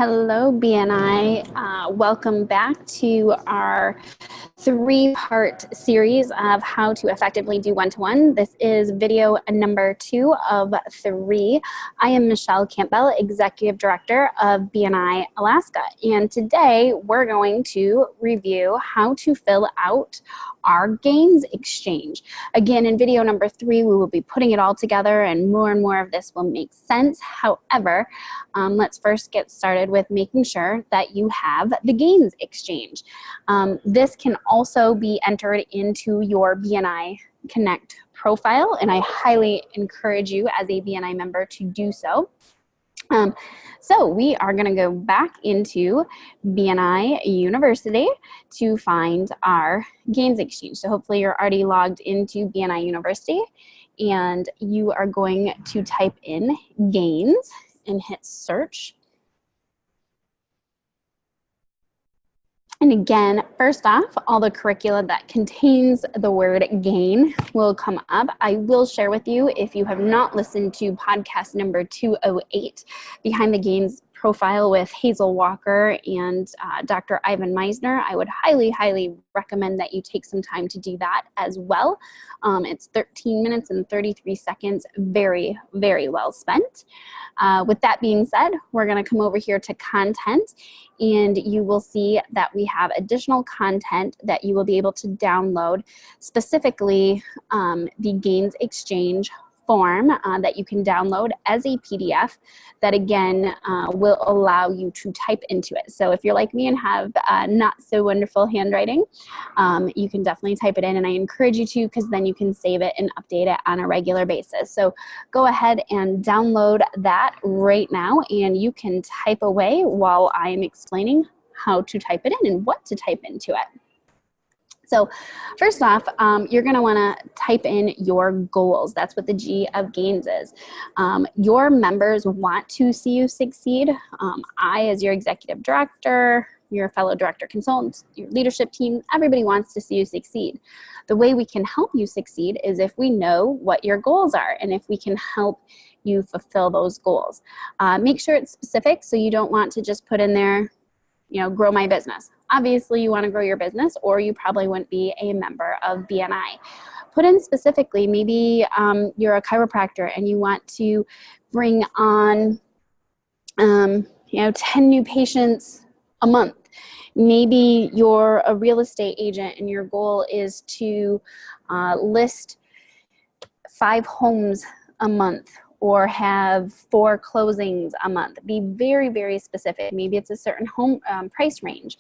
Hello, BNI. Welcome back to our three-part series of how to effectively do one-to-one. This is video number 2 of 3. I am Michelle Campbell, Executive Director of BNI Alaska, and today we're going to review how to fill out our gains exchange. Again, in video number 3, we will be putting it all together and more of this will make sense. However, let's first get started with making sure that you have the gains exchange. This can also be entered into your BNI Connect profile, and I highly encourage you as a BNI member to do so. So we are going to go back into BNI University to find our gains exchange. So hopefully you're already logged into BNI University, and you are going to type in gains and hit search. And again, first off, all the curricula that contains the word gain will come up. I will share with you, if you have not listened to podcast number 208, Behind the Gains Profile with Hazel Walker and Dr. Ivan Meisner, I would highly recommend that you take some time to do that as well. It's 13 minutes and 33 seconds, very well spent. With that being said, we're going to come over here to content, and you will see that we have additional content that you will be able to download, specifically the gains exchange form that you can download as a PDF that again will allow you to type into it. So if you're like me and have not so wonderful handwriting, you can definitely type it in, and I encourage you to, because then you can save it and update it on a regular basis. So go ahead and download that right now, and you can type away while I am explaining how to type it in and what to type into it. So first off, you're going to want to type in your goals. That's what the G of gains is. Your members want to see you succeed. I, as your executive director, your fellow director consultants, your leadership team, everybody wants to see you succeed. The way we can help you succeed is if we know what your goals are and if we can help you fulfill those goals. Make sure it's specific, so you don't want to just put in there, grow my business. Obviously, you want to grow your business, or you probably wouldn't be a member of BNI. Put in specifically, maybe you're a chiropractor and you want to bring on 10 new patients a month. Maybe you're a real estate agent and your goal is to list 5 homes a month, or have 4 closings a month. Be very specific. Maybe it's a certain home price range.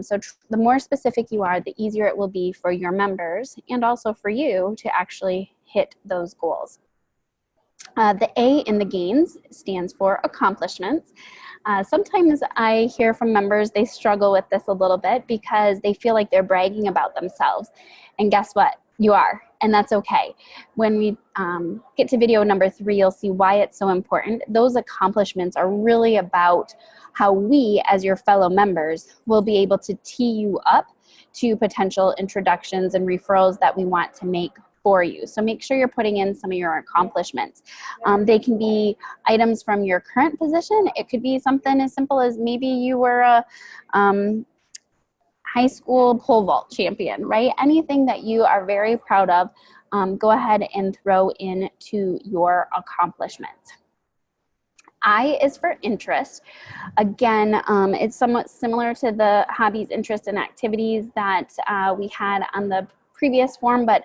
So the more specific you are, the easier it will be for your members and also for you to actually hit those goals. The A in the gains stands for accomplishments. Sometimes I hear from members, they struggle with this a little bit because they feel like they're bragging about themselves. And guess what? You are, and that's okay. When we get to video number 3, you'll see why it's so important. Those accomplishments are really about how we, as your fellow members, will be able to tee you up to potential introductions and referrals that we want to make for you. So make sure you're putting in some of your accomplishments. They can be items from your current position. It could be something as simple as maybe you were a high school pole vault champion, right? Anything that you are very proud of, go ahead and throw into your accomplishments. I is for interest. Again, it's somewhat similar to the hobbies, interests, and activities that we had on the previous form, but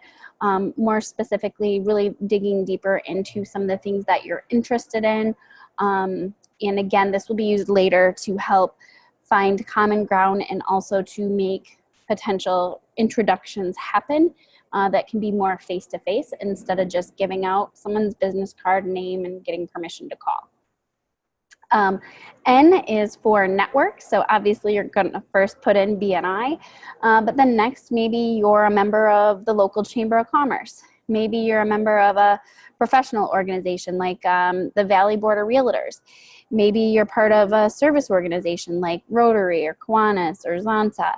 more specifically, really digging deeper into some of the things that you're interested in. And again, this will be used later to help find common ground and also to make potential introductions happen that can be more face-to-face instead of just giving out someone's business card, name, and getting permission to call. N is for network. So obviously you're going to first put in BNI, but then next maybe you're a member of the local Chamber of Commerce. Maybe you're a member of a professional organization like the Valley Board of Realtors. Maybe you're part of a service organization like Rotary or Kiwanis or Zonta.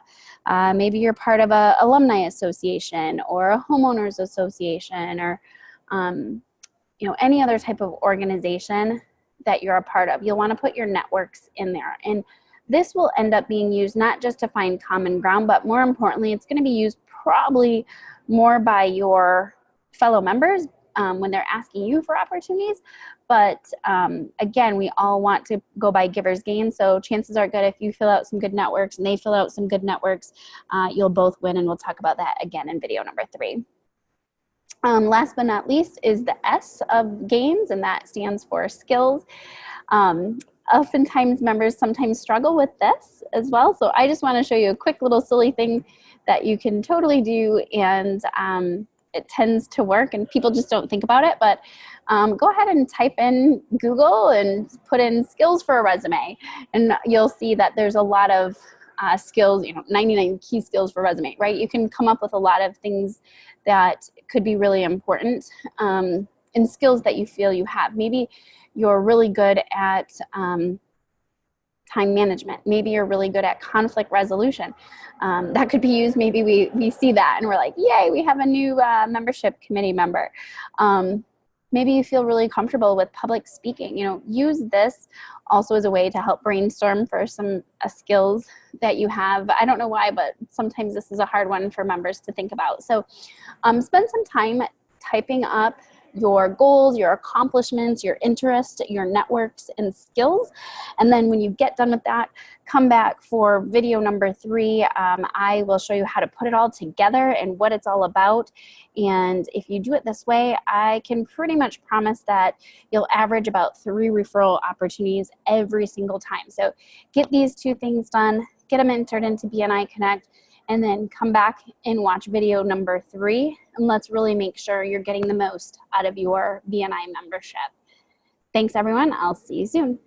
Maybe you're part of an alumni association or a homeowners association or any other type of organization that you're a part of. You'll want to put your networks in there. And this will end up being used not just to find common ground, but more importantly, it's going to be used probably more by your fellow members when they're asking you for opportunities. But again, we all want to go by givers gain. So chances are good if you fill out some good networks and they fill out some good networks, you'll both win. And we'll talk about that again in video number 3. Last but not least is the S of gains, and that stands for skills. Oftentimes members sometimes struggle with this as well. So I just want to show you a quick little silly thing that you can totally do, and it tends to work and people just don't think about it. But go ahead and type in Google and put in skills for a resume, and you'll see that there's a lot of skills, 99 key skills for resume, right? You can come up with a lot of things that could be really important, and skills that you feel you have. Maybe you're really good at time management. Maybe you're really good at conflict resolution. That could be used. Maybe we see that and we're like, yay, we have a new membership committee member. Maybe you feel really comfortable with public speaking. Use this also as a way to help brainstorm for some skills that you have. I don't know why, but sometimes this is a hard one for members to think about. So spend some time typing up your goals, your accomplishments, your interests, your networks, and skills. And then when you get done with that, come back for video number 3. I will show you how to put it all together and what it's all about. And if you do it this way, I can pretty much promise that you'll average about 3 referral opportunities every single time. So get these 2 things done, get them entered into BNI Connect, and then come back and watch video number 3. And let's really make sure you're getting the most out of your BNI membership. Thanks, everyone. I'll see you soon.